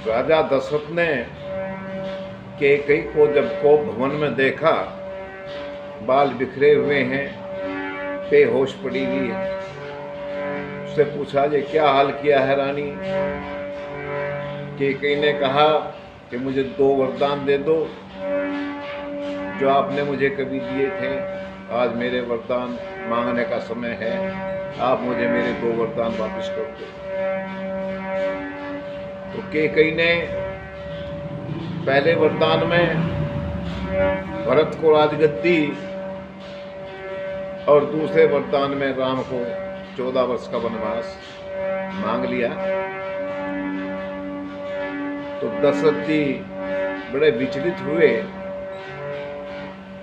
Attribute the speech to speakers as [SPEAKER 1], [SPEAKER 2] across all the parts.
[SPEAKER 1] राजा दशरथ ने कैकेयी को जब कोप भवन में देखा, बाल बिखरे हुए हैं, बेहोश पड़ी हुई है, उससे पूछा, ये क्या हाल किया है रानी? कैकेयी ने कहा कि मुझे 2 वरदान दे दो जो आपने मुझे कभी दिए थे। आज मेरे वरदान मांगने का समय है, आप मुझे मेरे 2 वरदान वापस कर दो। तो कैकेयी ने पहले वरदान में भरत को राजगद्दी और दूसरे वरदान में राम को 14 वर्ष का वनवास मांग लिया। तो दशरथ जी बड़े विचलित हुए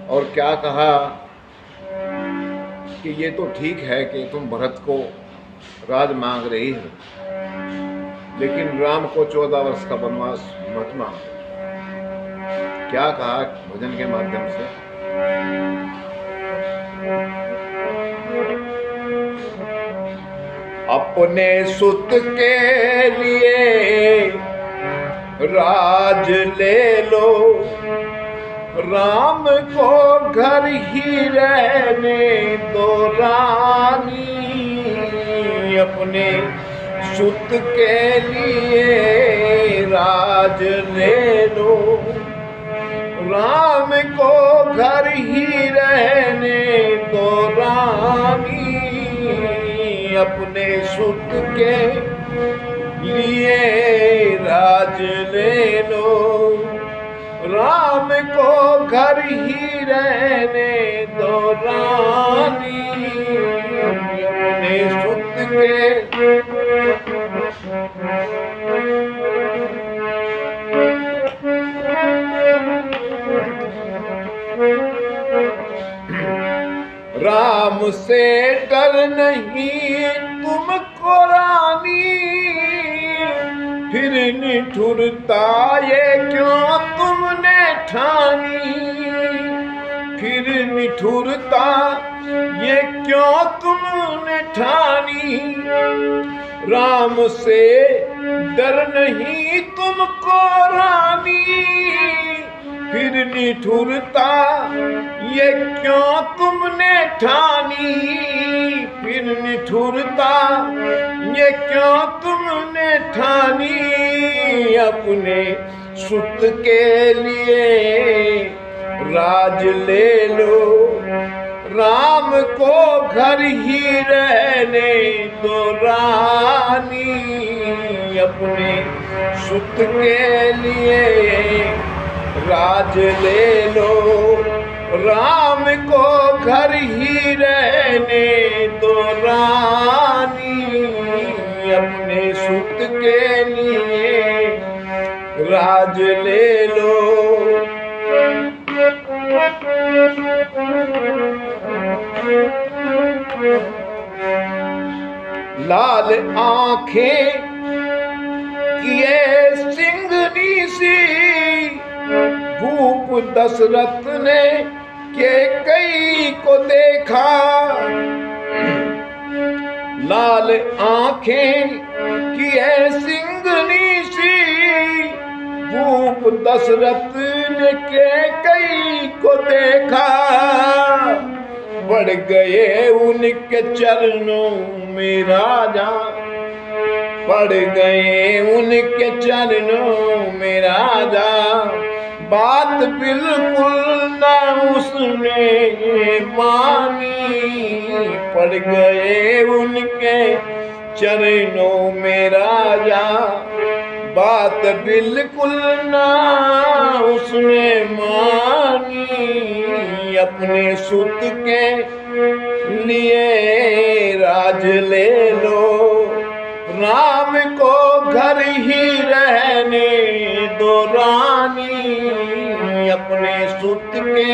[SPEAKER 1] और क्या कहा कि ये तो ठीक है कि तुम भरत को राज मांग रही हो, लेकिन राम को 14 वर्ष का वनवास मत मांगो। क्या कहा भजन के माध्यम से? अपने सुत के लिए राज ले लो, राम को घर ही रहने दो रानी। अपने सुत के लिए राज ले लो, राम को घर ही रहने दो रानी। अपने सुत के लिए राज ले लो, राम को घर ही रहने दो रानी। अपने सुत के राम से डर नहीं तुमको रानी, फिर निठुरता ये क्यों तुमने ठानी। फिर निठुरता ये क्यों तुमने ठानी। राम से डर नहीं तुमको रानी, फिर निठुरता ये क्यों तुमने ठानी। फिर निठुरता ये क्यों तुमने ठानी। अपने सुत के लिए राज ले लो, राम को घर ही रहने दो रानी। अपने सुत के लिए राज ले लो, राम को घर ही रहने दो रानी। अपने सुत के लिए राज ले लो। लाल आंखें किए सिंघनी सी, भूप दशरथ ने कैकेयी को देखा। लाल आंखें किए सिंघनी सी, भूप दशरथ ने कैकेयी को देखा। बढ़ गए उनके चरणों में राजा, पड़ गए उनके चरणों में राजा। बात बिल्कुल न उसने मानी, पड़ गए उनके चरणों में राजा। बात बिल्कुल न उसने मानी। अपने सुत के लिए राज ले लो, राम को घर ही रहने दो रानी। अपने सुत के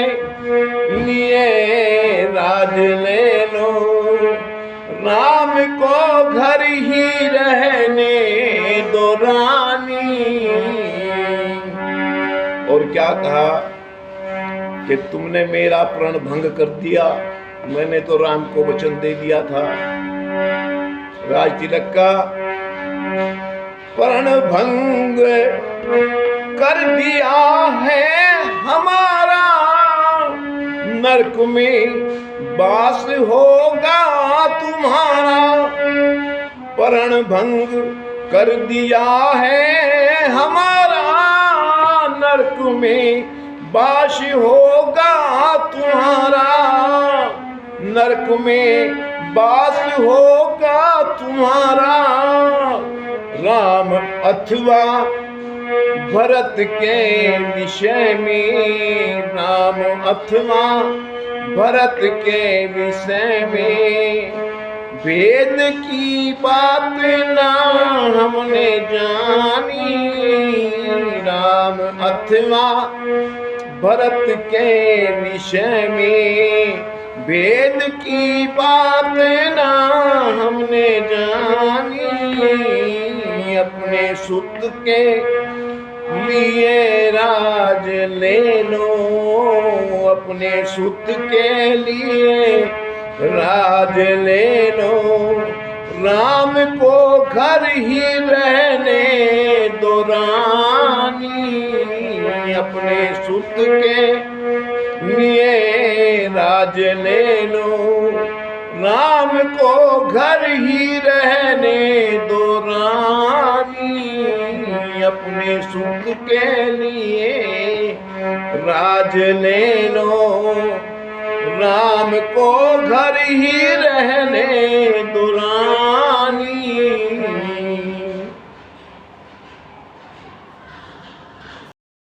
[SPEAKER 1] लिए राज ले लो, राम को घर ही रहने दो रानी। और क्या कहा कि तुमने मेरा प्रण भंग कर दिया, मैंने तो राम को वचन दे दिया था। राज तिलक का प्रण भंग कर दिया है हमारा, नरक में वास होगा तुम्हारा। प्रण भंग कर दिया है हमारा, नरक में वास होगा तुम्हारा। नरक में वास होगा तुम्हारा। राम अथवा भरत के विषय में, राम अथवा भरत के विषय में, वेद की बात ना हमने जानी। राम अथवा भरत के विषय में, वेद की बात ना हमने जानी। अपने सुत के लिए राज ले लो, अपने सुत के लिए राज ले लो। राम को घर ही रहने दो रानी, अपने सुत के लिए राज ले लो। राम को घर ही रहने दो रानी, अपने सुख के लिए राज ले लो। राम को घर ही रहने दो रानी,